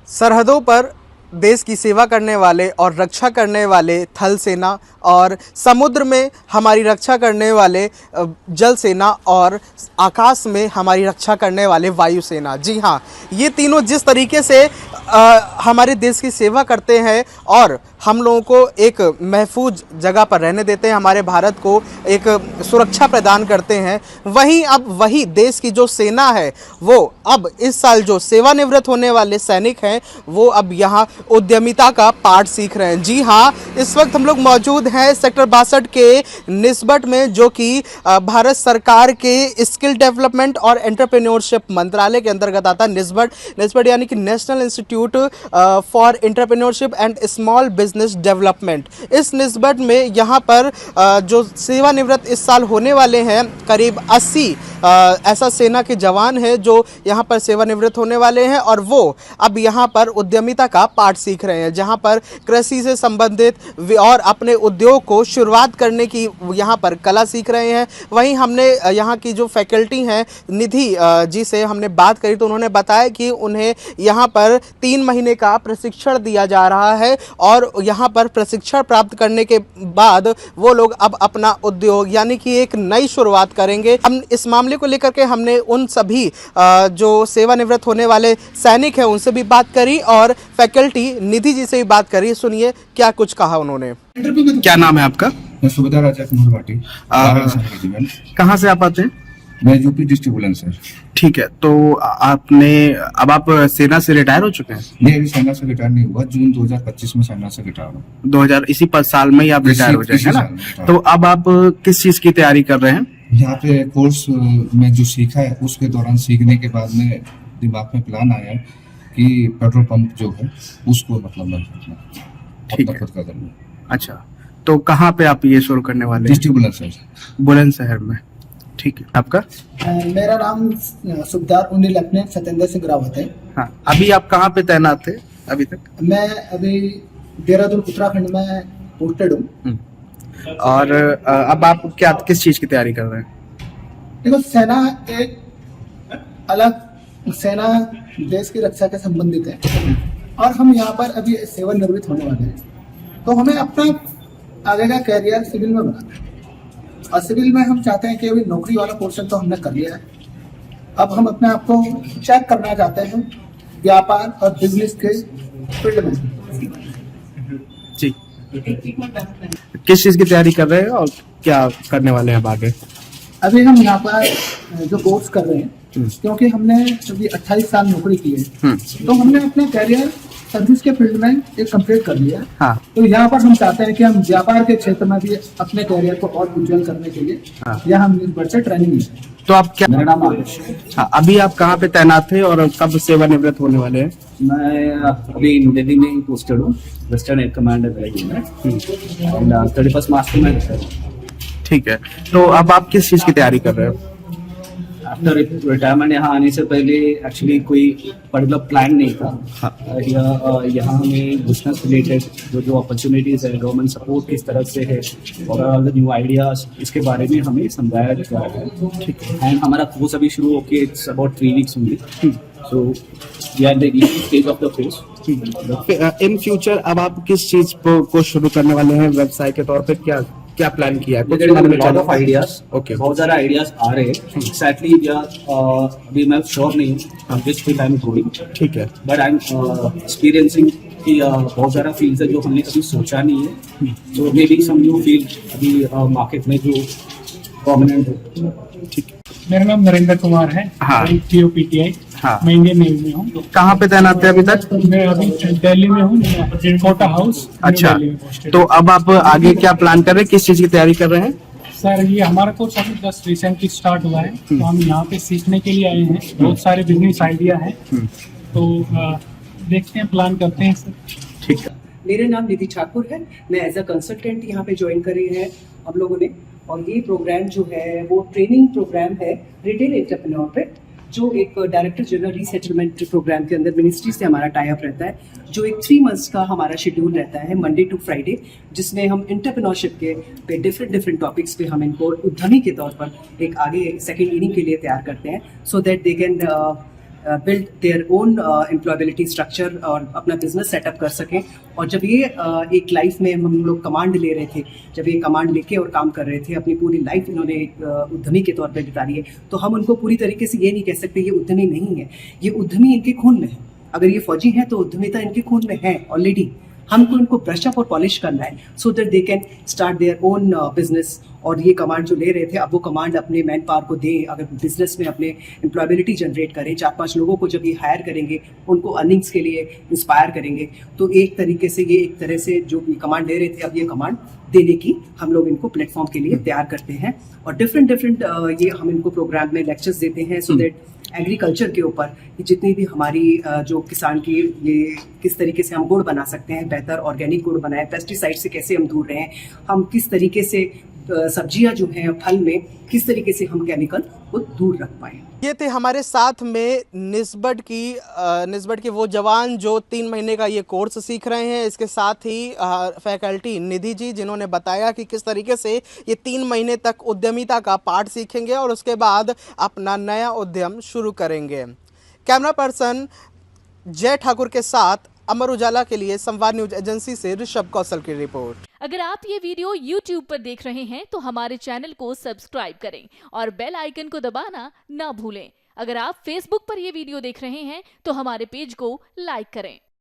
सरहदों पर देश की सेवा करने वाले और रक्षा करने वाले थल सेना और समुद्र में हमारी रक्षा करने वाले जल सेना और आकाश में हमारी रक्षा करने वाले वायु सेना। जी हाँ, ये तीनों जिस तरीके से हमारे देश की सेवा करते हैं और हम लोगों को एक महफूज जगह पर रहने देते हैं, हमारे भारत को एक सुरक्षा प्रदान करते हैं, वहीं अब वही देश की जो सेना है वो अब इस साल जो सेवानिवृत्त होने वाले सैनिक हैं वो अब यहाँ उद्यमिता का पाठ सीख रहे हैं। जी हाँ, इस वक्त हम लोग मौजूद हैं सेक्टर 62 के निस्बत में, जो कि भारत सरकार के स्किल डेवलपमेंट और एंटरप्रेन्योरशिप मंत्रालय के अंतर्गत आता है। निस्बत यानी कि national institute for entrepreneurship and small business development. इस निस्बत में यहाँ पर जो सेवानिवृत्त इस साल होने वाले हैं करीब 80 ऐसा सेना के जवान हैं जो यहाँ पर सेवानिवृत्त होने वाले हैं और वो अब यहाँ पर उद्यमिता का पाठ सीख रहे हैं, जहाँ पर कृषि से संबंधित और अपने उद्योग को शुरुआत करने की यहाँ पर कला सीख रहे हैं। वहीं हमने यहाँ की जो फैकल्टी हैं निधि जी से हमने बात करी तो उन्होंने बताया कि उन्हें यहाँ पर 3 महीने का प्रशिक्षण दिया जा रहा है और यहाँ पर प्रशिक्षण प्राप्त करने के बाद वो लोग अब अपना उद्योग यानी कि एक नई शुरुआत करेंगे। हम इस मामले को लेकर के हमने उन सभी जो सेवानिवृत्त होने वाले सैनिक हैं उनसे भी बात करी और फैकल्टी निधि जी से भी बात करी। सुनिए क्या कुछ कहा उन्होंने। क्या नाम है आपका? मैं सुबेदार राजा कुमार भाटी। कहाँ से आप आते हैं? मैं यूपी डिस्ट्रिक्ट बुलंदशहर। ठीक है, तो आपने अब आप सेना से रिटायर हो चुके हैं? मैं अभी सेना से रिटायर नहीं हुआ, जून 2025 में सेना से रिटायर हुआ। 2000 इसी साल में ही आप रिटायर हो जाएंगे ना? तो अब आप किस चीज की तैयारी कर रहे हैं? यहाँ पे कोर्स में जो सीखा है उसके दौरान सीखने के बाद में दिमाग में प्लान आया कि पेट्रोल पंप जो है उसको मतलब मैं ठीक है। खुद का करूँ। अच्छा, तो कहाँ पे आप ये शुरू करने वाले हैं? डिस्ट्रिक्ट बुलंदशहर। बुलंदशहर में। ठीक है, आपका? मेरा नाम सुबेदार उन लेफ्टिनेंट सत्येंद्र सिंह रावत है। हाँ, अभी आप कहाँ पे तैनात थे अभी तक? मैं अभी देहरादून उत्तराखंड में पोस्टेड हूँ। और अब आप क्या किस चीज की तैयारी कर रहे हैं? देखो, सेना एक अलग सेना देश की रक्षा के संबंधित है और हम यहाँ पर अभी सेवानिवृत्त होने वाले हैं, तो हमें अपना आगे का कैरियर सिविल में बनाना है और सिविल में हम चाहते हैं कि अभी नौकरी वाला पोर्शन तो हमने कर लिया है, अब हम अपने आप को चेक करना चाहते हैं व्यापार और बिजनेस के फील्ड में। जी, किस चीज की तैयारी कर रहे हैं और क्या करने वाले हैं अब आगे? अभी हम यहाँ पर जो कोर्स कर रहे हैं, क्योंकि हमने अभी 28 साल नौकरी की है तो हमने अपने कैरियर सर्विस के फील्ड में एक कंप्लीट कर लिया। हाँ। तो यहाँ पर हम चाहते हैं कि हम व्यापार के क्षेत्र में भी अपने कैरियर को और उज्जवल करने के लिए यहाँ हम निर्भर से ट्रेनिंग लें। तो आप क्या? मेरा नाम आदर्श है। हाँ, अभी आप कहाँ पे तैनात थे और कब सेवानिवृत्त होने वाले हैं? मैं अभी न्यू दिल्ली में ही पोस्टेड हूँ, वेस्टर्न एयर कमांडर में 31 मार्च को मैं। ठीक है, तो अब आप किस चीज की तैयारी कर रहे हो? आफ्टर रिटायरमेंट यहाँ आने से पहले एक्चुअली कोई पर्टिकुलर प्लान नहीं था। यहाँ हमें बिजनेस रिलेटेड जो अपॉर्चुनिटीज है, गवर्नमेंट सपोर्ट किस तरह से है और ऑल द न्यू आइडियाज इसके बारे में हमें समझाया जा रहा है। ठीक है, एंड हमारा कोर्स अभी शुरू होके it's about 3 weeks only, so we are the initial stage of the course. In future अब आप किस चीज को शुरू करने वाले हैं व्यवसाय के तौर पे? क्या प्लान किया है? लॉट ऑफ आइडियाज, ओके, बहुत सारे आइडियाज आ रहे हैं। एक्जैक्टली अभी मैं श्योर नहीं हूँ जिस फील्ड आई एम गोइंग। ठीक है, बट आई एम एक्सपीरियंसिंग कि बहुत सारा फील्ड है जो हमने कभी सोचा नहीं है, तो maybe some new field अभी मार्केट में जो प्रोमिनेंट है। ठीक है, मेरा नाम नरेंद्र कुमार है। हाँ। TOPTI। हाँ। मैं इंडियन नेवी में हूँ। कहाँ पे तैनात है अभी तक? मैं अभी दिल्ली में हूँ, कोटा हाउस। अच्छा, दिल्ली में posted तो अब आप आगे क्या प्लान कर रहे हैं? किस चीज की तैयारी कर रहे हैं? सर, ये हमारा कोर्स अभी जस्ट रिसेंटली स्टार्ट हुआ है, तो हम यहाँ पे सीखने के लिए आए हैं। बहुत सारे बिजनेस आइडिया हैं, तो देखते हैं, प्लान करते हैं सर। ठीक है, मेरा नाम निधि ठाकुर है। मैं एज अ कंसल्टेंट यहाँ पे ज्वाइन करी है हम लोगों ने, और ये प्रोग्राम जो है वो ट्रेनिंग प्रोग्राम है रिटेल एंटरप्रेन्योर पे, जो एक डायरेक्टर जनरल रीसेटलमेंट प्रोग्राम के अंदर मिनिस्ट्री से हमारा टाई अप रहता है, जो एक 3 मंथ्स का हमारा शेड्यूल रहता है मंडे टू फ्राइडे, जिसमें हम एंटरप्रेन्योरशिप के पे डिफरेंट टॉपिक्स पे हम इनको उद्यमी के तौर पर एक आगे सेकेंड इनिंग के लिए तैयार करते हैं, so that they can build their own employability structure और अपना बिजनेस सेटअप कर सकें। और जब ये एक लाइफ में हम लोग कमांड ले रहे थे, जब ये कमांड लेके और काम कर रहे थे, अपनी पूरी लाइफ इन्होंने एक उद्यमी के तौर पे बिता ली है, तो हम उनको पूरी तरीके से ये नहीं कह सकते ये उद्यमी नहीं है, ये उद्यमी इनके खून में है। अगर ये फौजी हैं तो उद्यमिता इनके खून में है ऑलरेडी। हमको इनको ब्रश अप और पॉलिश करना है so that they can start their own business. और ये कमांड जो ले रहे थे, अब वो कमांड अपने मैन पावर को दें, अगर बिजनेस में अपने एम्प्लॉयबिलिटी जनरेट करें, 4-5 लोगों को जब ये हायर करेंगे, उनको अर्निंग्स के लिए इंस्पायर करेंगे, तो एक तरीके से ये एक तरह से जो कमांड ले रहे थे, अब ये कमांड देने की हम लोग इनको प्लेटफॉर्म के लिए तैयार करते हैं। और डिफरेंट ये हम इनको प्रोग्राम में लेक्चर्स देते हैं सो दैट एग्रीकल्चर के ऊपर जितनी भी हमारी जो किसान की ये किस तरीके से हम गुड़ बना सकते हैं, बेहतर ऑर्गेनिक गुड़ बनाए, पेस्टिसाइड से कैसे हम दूर रहें, हम किस तरीके से सब्जियां जो हैं फल में किस तरीके से हम केमिकल को दूर रख पाएं। ये थे हमारे साथ में निस्बत की वो जवान जो 3 महीने का ये कोर्स सीख रहे हैं। इसके साथ ही फैकल्टी निधि जी, जिन्होंने बताया कि किस तरीके से ये 3 महीने तक उद्यमिता का पाठ सीखेंगे और उसके बाद अपना नया उद्यम शुरू करेंगे। कैमरा पर्सन जय ठाकुर के साथ अमर उजाला के लिए संवाद न्यूज एजेंसी से ऋषभ कौशल की रिपोर्ट। अगर आप ये वीडियो YouTube पर देख रहे हैं तो हमारे चैनल को सब्सक्राइब करें और बेल आइकन को दबाना ना भूलें। अगर आप Facebook पर ये वीडियो देख रहे हैं तो हमारे पेज को लाइक करें।